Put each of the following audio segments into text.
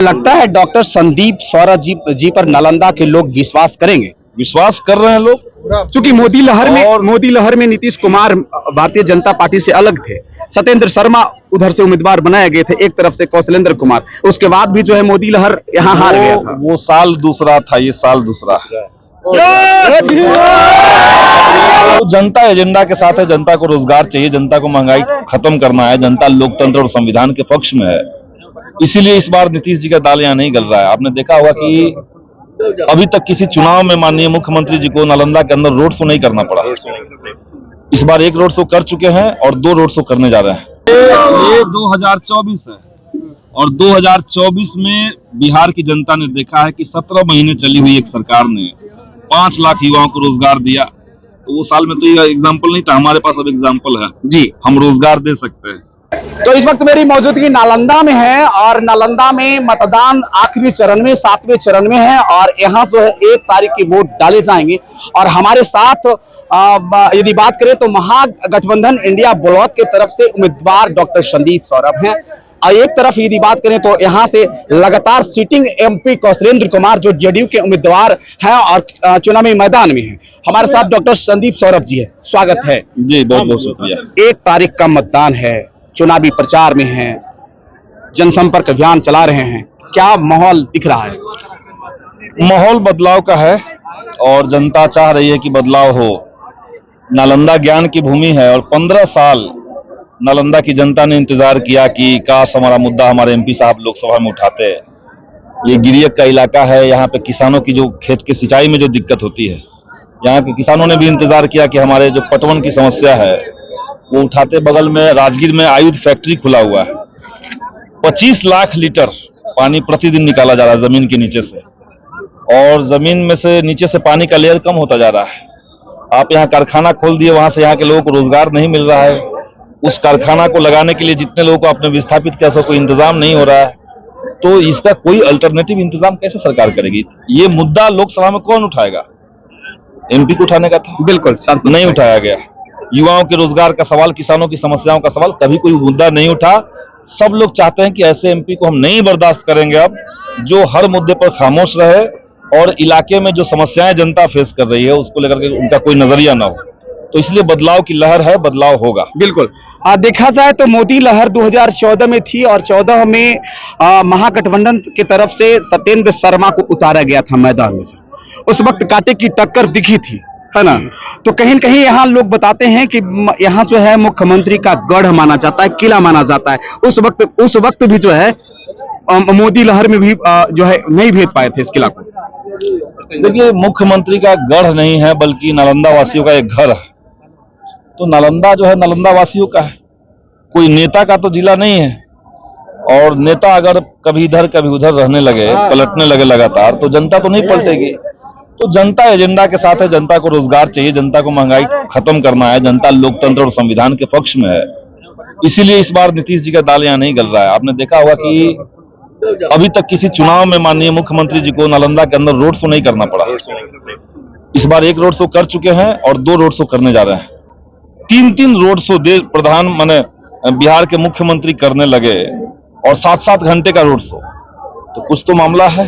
लगता है डॉक्टर संदीप सौरभ जी पर नालंदा के लोग विश्वास करेंगे? विश्वास कर रहे हैं लोग, क्योंकि मोदी लहर में नीतीश कुमार भारतीय जनता पार्टी से अलग थे, सत्येंद्र शर्मा उधर से उम्मीदवार बनाए गए थे, एक तरफ से कौशलेंद्र कुमार, उसके बाद भी जो है मोदी लहर यहाँ हार गया था। वो साल दूसरा था, ये साल दूसरा है। तो जनता एजेंडा के साथ है, जनता को रोजगार चाहिए, जनता को महंगाई खत्म करना है, जनता लोकतंत्र और संविधान के पक्ष में है। इसीलिए इस बार नीतीश जी का दाल यहाँ नहीं गल रहा है। आपने देखा होगा कि अभी तक किसी चुनाव में माननीय मुख्यमंत्री जी को नालंदा के अंदर रोड शो नहीं करना पड़ा। इस बार एक रोड शो कर चुके हैं और 2 रोड शो करने जा रहे हैं। ये 2024 है और 2024 में बिहार की जनता ने देखा है कि 17 महीने चली हुई एक सरकार ने 5 लाख युवाओं को रोजगार दिया। तो वो साल में तो ये एग्जाम्पल नहीं था, हमारे पास अब एग्जाम्पल है जी, हम रोजगार दे सकते हैं। तो इस वक्त मेरी मौजूदगी नालंदा में है और नालंदा में मतदान आखिरी चरण में 7वें चरण में है और यहाँ जो है 1 तारीख की वोट डाले जाएंगे। और हमारे साथ यदि बात करें तो महागठबंधन इंडिया ब्लॉक के तरफ से उम्मीदवार डॉक्टर संदीप सौरभ हैं और एक तरफ यदि बात करें तो यहाँ से लगातार सिटिंग एमपी कौशलेंद्र कुमार जो जेडीयू के उम्मीदवार हैं और चुनावी मैदान में हैं। हमारे साथ डॉक्टर संदीप सौरभ जी है, स्वागत है जी। बहुत बहुत शुक्रिया। 1 तारीख का मतदान है, चुनावी प्रचार में हैं, जनसंपर्क अभियान चला रहे हैं, क्या माहौल दिख रहा है? माहौल बदलाव का है और जनता चाह रही है कि बदलाव हो। नालंदा ज्ञान की भूमि है और 15 साल नालंदा की जनता ने इंतजार किया कि काश हमारा मुद्दा हमारे एमपी साहब लोकसभा में उठाते। ये गिरियक का इलाका है, यहाँ पे किसानों की जो खेत के सिंचाई में जो दिक्कत होती है, यहाँ के किसानों ने भी इंतजार किया कि हमारे जो पटवन की समस्या है वो उठाते। बगल में राजगीर में आयुध फैक्ट्री खुला हुआ है, 25 लाख लीटर पानी प्रतिदिन निकाला जा रहा है जमीन के नीचे से और जमीन में से नीचे से पानी का लेयर कम होता जा रहा है। आप यहाँ कारखाना खोल दिए, वहां से यहाँ के लोगों को रोजगार नहीं मिल रहा है। उस कारखाना को लगाने के लिए जितने लोगों को आपने विस्थापित किया सो कोई इंतजाम नहीं हो रहा है। तो इसका कोई अल्टरनेटिव इंतजाम कैसे सरकार करेगी? ये मुद्दा लोकसभा में कौन उठाएगा? एमपी को उठाने का था, बिल्कुल नहीं उठाया गया। युवाओं के रोजगार का सवाल, किसानों की समस्याओं का सवाल, कभी कोई मुद्दा नहीं उठा। सब लोग चाहते हैं कि ऐसे एमपी को हम नहीं बर्दाश्त करेंगे अब, जो हर मुद्दे पर खामोश रहे और इलाके में जो समस्याएं जनता फेस कर रही है उसको लेकर के उनका कोई नजरिया ना हो। तो इसलिए बदलाव की लहर है, बदलाव होगा। बिल्कुल। देखा जाए तो मोदी लहर 2014 में थी और 14 में महागठबंधन की तरफ से सत्येंद्र शर्मा को उतारा गया था मैदान में से। उस वक्त कांटे की टक्कर दिखी थी, है ना? तो कहीं न कहीं यहाँ लोग बताते हैं कि यहाँ जो है मुख्यमंत्री का गढ़ माना जाता है, किला माना जाता है। उस वक्त भी जो है मोदी लहर में भी जो है नहीं भेज पाए थे इस किला को। देखिए, मुख्यमंत्री का गढ़ नहीं है बल्कि नालंदा वासियों का एक घर है। तो नालंदा जो है नालंदा वासियों का है, कोई नेता का तो जिला नहीं है। और नेता अगर कभी इधर कभी उधर रहने लगे, पलटने लगे लगातार, तो जनता तो नहीं पलटेगी। तो जनता एजेंडा के साथ है, जनता को रोजगार चाहिए, जनता को महंगाई खत्म करना है, जनता लोकतंत्र और संविधान के पक्ष में है। इसीलिए इस बार नीतीश जी का दाल यहाँ नहीं गल रहा है। आपने देखा होगा कि अभी तक किसी चुनाव में माननीय मुख्यमंत्री जी को नालंदा के अंदर रोड शो नहीं करना पड़ा। इस बार 1 रोड शो कर चुके हैं और 2 रोड शो करने जा रहे हैं। 3 रोड शो देश प्रधान माने बिहार के मुख्यमंत्री करने लगे और 7-7 घंटे का रोड शो। तो कुछ तो मामला है,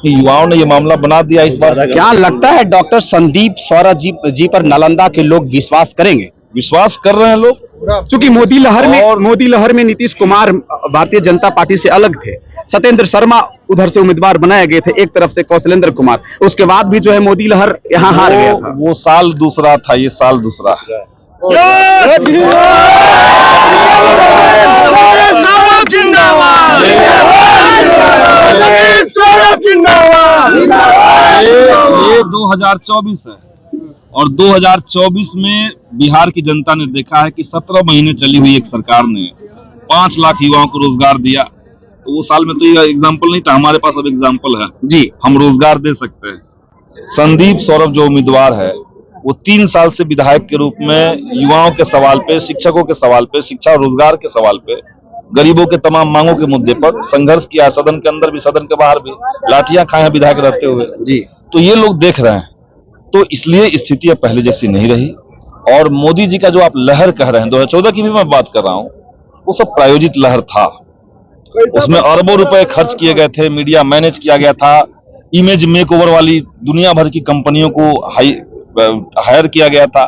युवाओं ने ये मामला बना दिया इस बार। क्या लगता है डॉक्टर संदीप सौरभ जी पर नालंदा के लोग विश्वास करेंगे? विश्वास कर रहे हैं लोग, क्योंकि मोदी लहर में नीतीश कुमार भारतीय जनता पार्टी से अलग थे, सत्येंद्र शर्मा उधर से उम्मीदवार बनाए गए थे, एक तरफ से कौशलेंद्र कुमार, उसके बाद भी जो है मोदी लहर यहाँ हार गया था। वो साल दूसरा था, ये साल दूसरा है। ये 2024 है और 2024 में बिहार की जनता ने देखा है कि 17 महीने चली हुई एक सरकार ने 5 लाख युवाओं को रोजगार दिया। तो वो साल में तो ये एग्जाम्पल नहीं था, हमारे पास अब एग्जाम्पल है जी, हम रोजगार दे सकते हैं। संदीप सौरभ जो उम्मीदवार है वो 3 साल से विधायक के रूप में युवाओं के सवाल पे, शिक्षकों के सवाल पे, शिक्षा और रोजगार के सवाल पे, गरीबों के तमाम मांगों के मुद्दे पर संघर्ष किया। सदन के अंदर भी, सदन के बाहर भी लाठियां खाए हैं विधायक रहते हुए जी। तो ये लोग देख रहे हैं। तो इसलिए स्थिति अब पहले जैसी नहीं रही और मोदी जी का जो आप लहर कह रहे हैं, 2014 की भी मैं बात कर रहा हूं, वो सब प्रायोजित लहर था। उसमें अरबों रुपए खर्च किए गए थे, मीडिया मैनेज किया गया था, इमेज मेक ओवर वाली दुनिया भर की कंपनियों को हायर किया गया था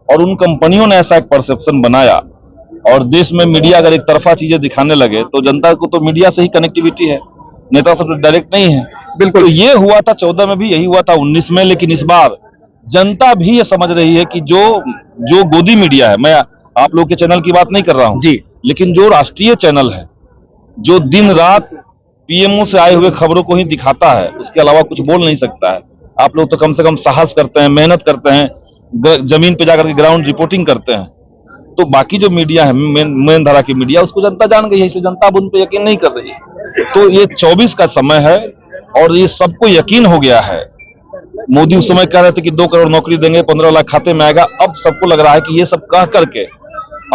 और उन कंपनियों ने ऐसा एक परसेप्शन बनाया। और देश में मीडिया अगर एक तरफा चीजें दिखाने लगे तो जनता को तो मीडिया से ही कनेक्टिविटी है, नेता से तो डायरेक्ट नहीं है। बिल्कुल, तो ये हुआ था 14 में भी, यही हुआ था 19 में, लेकिन इस बार जनता भी ये समझ रही है कि जो गोदी मीडिया है, मैं आप लोग के चैनल की बात नहीं कर रहा हूं जी, लेकिन जो राष्ट्रीय चैनल है, जो दिन रात पीएमओ से आए हुए खबरों को ही दिखाता है, उसके अलावा कुछ बोल नहीं सकता है। आप लोग तो कम से कम साहस करते हैं, मेहनत करते हैं, जमीन पे जाकर के ग्राउंड रिपोर्टिंग करते हैं। तो बाकी जो मीडिया है, मेन धारा की मीडिया, उसको जनता जान गई है, इसलिए जनता अब उन पे यकीन नहीं कर रही है। तो ये 24 का समय है और ये सबको यकीन हो गया है। मोदी उस समय कह रहे थे कि 2 करोड़ नौकरी देंगे, 15 लाख खाते में आएगा। अब सबको लग रहा है कि ये सब कह करके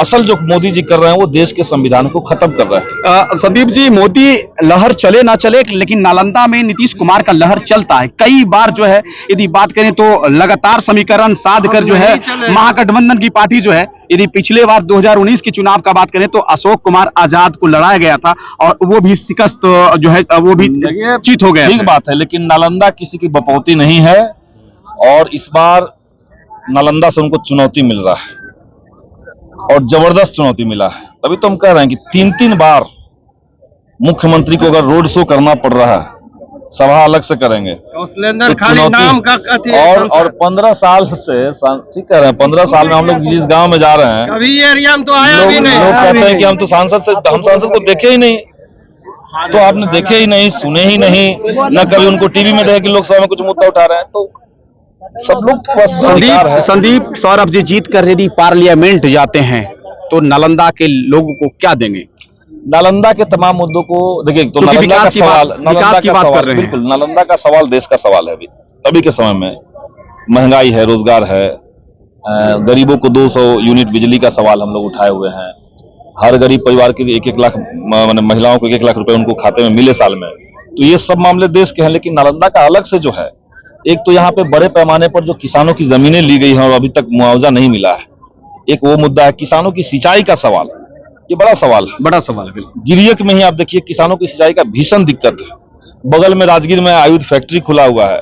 असल जो मोदी जी कर रहे हैं वो देश के संविधान को खत्म कर रहे हैं। संदीप जी, मोदी लहर चले ना चले, लेकिन नालंदा में नीतीश कुमार का लहर चलता है। कई बार जो है, यदि बात करें तो लगातार समीकरण साध कर जो है महागठबंधन की पार्टी जो है, यदि पिछले बार 2019 के चुनाव का बात करें तो अशोक कुमार आजाद को लड़ाया गया था और वो भी शिकस्त जो है वो भी चित हो गया। ठीक बात है, लेकिन नालंदा किसी की बपौती नहीं है और इस बार नालंदा से उनको चुनौती मिल रहा है और जबरदस्त चुनौती मिला है। तभी तो हम कह रहे हैं कि 3-3 बार मुख्यमंत्री को अगर रोड शो करना पड़ रहा है, सभा अलग से करेंगे तो खाली नाम का और 15 साल से, ठीक कह रहे हैं, 15 साल में हम लोग जिस गांव में जा रहे हैं, अभी ये एरिया में तो आया भी नहीं। लोग कहते हैं कि हम सांसद को देखे ही नहीं। तो आपने देखे ही नहीं, सुने ही नहीं, न कभी उनको टीवी में देखे कि लोकसभा में कुछ मुद्दा उठा रहे हैं। तो सब लोग संदीप सौरभ जी जीत कर यदि पार्लियामेंट जाते हैं तो नालंदा के लोगों को क्या देंगे? नालंदा के तमाम मुद्दों को देखिए, तो नालंदा का सवाल, बिल्कुल नालंदा का सवाल देश का सवाल है। अभी के समय में महंगाई है, रोजगार है, गरीबों को 200 यूनिट बिजली का सवाल हम लोग उठाए हुए हैं। हर गरीब परिवार के 1-1 लाख, महिलाओं को 1-1 लाख रुपए उनको खाते में मिले साल में। तो ये सब मामले देश के हैं, लेकिन नालंदा का अलग से जो है, एक तो यहाँ पे बड़े पैमाने पर जो किसानों की जमीनें ली गई हैं और अभी तक मुआवजा नहीं मिला है, एक वो मुद्दा है। किसानों की सिंचाई का सवाल, ये बड़ा सवाल है। गिरियक में ही आप देखिए, किसानों की सिंचाई का भीषण दिक्कत है। बगल में राजगीर में आयुध फैक्ट्री खुला हुआ है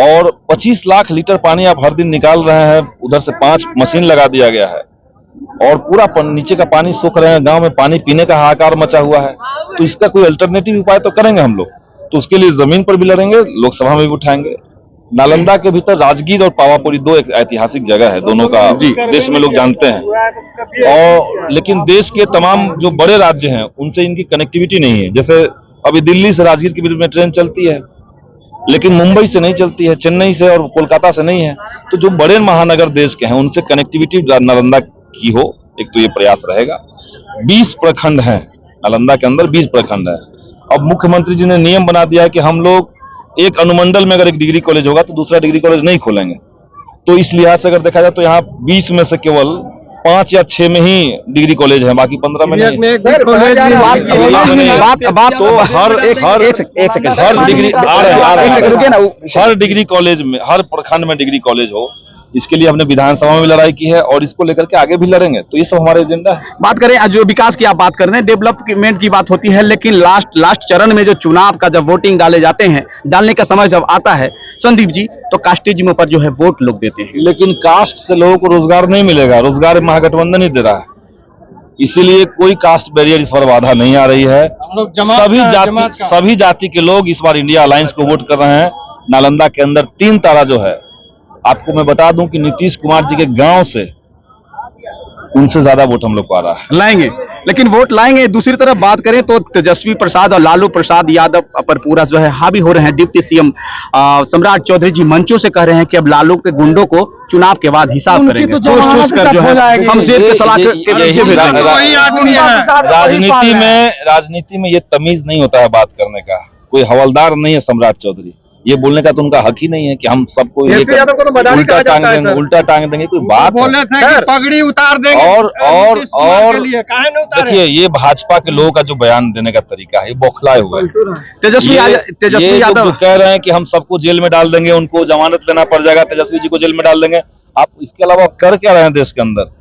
और 25 लाख लीटर पानी आप हर दिन निकाल रहे हैं। उधर से 5 मशीन लगा दिया गया है और पूरा नीचे का पानी सूख रहे हैं। गांव में पानी पीने का हाहाकार मचा हुआ है। तो इसका कोई अल्टरनेटिव उपाय तो करेंगे हम लोग, तो उसके लिए जमीन पर भी लड़ेंगे, लोकसभा में भी उठाएंगे। नालंदा के भीतर राजगीर और पावापुरी 2 एक ऐतिहासिक जगह है, दोनों का देश में लोग जानते हैं। और लेकिन देश के तमाम जो बड़े राज्य हैं उनसे इनकी कनेक्टिविटी नहीं है। जैसे अभी दिल्ली से राजगीर के बीच में ट्रेन चलती है, लेकिन मुंबई से नहीं चलती है, चेन्नई से और कोलकाता से नहीं है। तो जो बड़े महानगर देश के हैं उनसे कनेक्टिविटी नालंदा की हो, एक तो ये प्रयास रहेगा। 20 प्रखंड हैं नालंदा के अंदर, 20 प्रखंड है। अब मुख्यमंत्री जी ने नियम बना दिया है कि हम लोग एक अनुमंडल में अगर एक डिग्री कॉलेज होगा तो दूसरा डिग्री कॉलेज नहीं खोलेंगे। तो इस लिहाज से अगर देखा जाए तो यहाँ 20 में से केवल 5 या 6 में ही डिग्री कॉलेज है, बाकी 15 में नहीं। हर डिग्री कॉलेज में, हर प्रखंड में डिग्री कॉलेज हो, इसके लिए हमने विधानसभा में लड़ाई की है और इसको लेकर के आगे भी लड़ेंगे। तो ये सब हमारे एजेंडा है। बात करें जो विकास की आप बात कर रहे हैं, डेवलपमेंट की बात होती है, लेकिन लास्ट चरण में जो चुनाव का जब वोटिंग डाले जाते हैं, डालने का समय जब आता है संदीप जी, तो कास्टिज्म पर जो है वोट लोग देते हैं। लेकिन कास्ट से लोगों को रोजगार नहीं मिलेगा, रोजगार महागठबंधन ही दे रहा है, इसीलिए कोई कास्ट बैरियर इस बार बाधा नहीं आ रही है। सभी जाति के लोग इस बार इंडिया अलायंस को वोट कर रहे हैं। नालंदा के अंदर 3 तारा जो है, आपको मैं बता दूं कि नीतीश कुमार जी के गांव से उनसे ज्यादा वोट हम लोग को आ रहा है। लाएंगे, लेकिन वोट लाएंगे। दूसरी तरफ बात करें तो तेजस्वी प्रसाद और लालू प्रसाद यादव पर पूरा जो है हावी हो रहे हैं। डिप्टी सीएम सम्राट चौधरी जी मंचों से कह रहे हैं कि अब लालू के गुंडों को चुनाव के बाद हिसाब करेंगे, तो ठूस कर जो है हम जेल के सलाह के पीछे भी रहेंगे। राजनीति में ये तमीज नहीं होता है बात करने का। कोई हवलदार नहीं है सम्राट चौधरी, ये बोलने का तो उनका हक ही नहीं है कि हम सबको उल्टा टांग देंगे। कोई बात बोले थे कि पगड़ी उतार देंगे और देखिए, ये भाजपा के लोगों का जो बयान देने का तरीका है, ये बौखलाए हुए हैं। तेजस्वी यादव कह रहे हैं कि हम सबको जेल में डाल देंगे, उनको जमानत लेना पड़ जाएगा, तेजस्वी जी को जेल में डाल देंगे। आप इसके अलावा कर क्या रहे हैं देश के अंदर?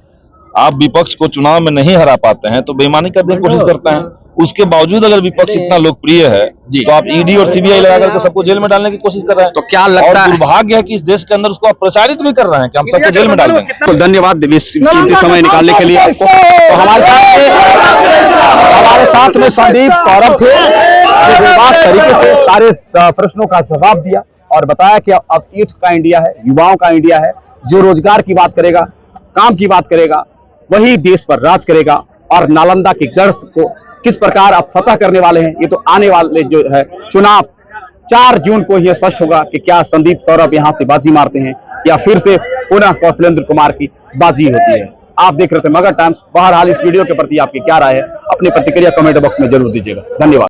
आप विपक्ष को चुनाव में नहीं हरा पाते हैं तो बेईमानी करने की कोशिश करते हैं। उसके बावजूद अगर विपक्ष इतना लोकप्रिय है तो आप ईडी और सीबीआई लगा करके सबको जेल में डालने की कोशिश कर रहे हैं। तो क्या लगता और है? दुर्भाग्य है कि इस देश के अंदर उसको आप प्रचारित भी कर रहे हैं कि हम सबको जेल में डाल देंगे। तो धन्यवाद दिवेश, कीमती समय निकालने के लिए आपको। तो हमारे साथ में संदीप सौरभ थे, जो बेबाक तरीके से सारे प्रश्नों का जवाब दिया और बताया कि अब यूथ का इंडिया है, युवाओं का इंडिया है, जो रोजगार की बात करेगा, काम की बात करेगा, वही देश पर राज करेगा। और नालंदा की जड़ को किस प्रकार आप फतह करने वाले हैं, ये तो आने वाले जो है चुनाव 4 जून को ही स्पष्ट होगा कि क्या संदीप सौरभ यहां से बाजी मारते हैं या फिर से पुनः कौशलेंद्र कुमार की बाजी होती है। आप देख रहे थे मगध टाइम्स। बहरहाल इस वीडियो के प्रति आपकी क्या राय है, अपनी प्रतिक्रिया कमेंट बॉक्स में जरूर दीजिएगा। धन्यवाद।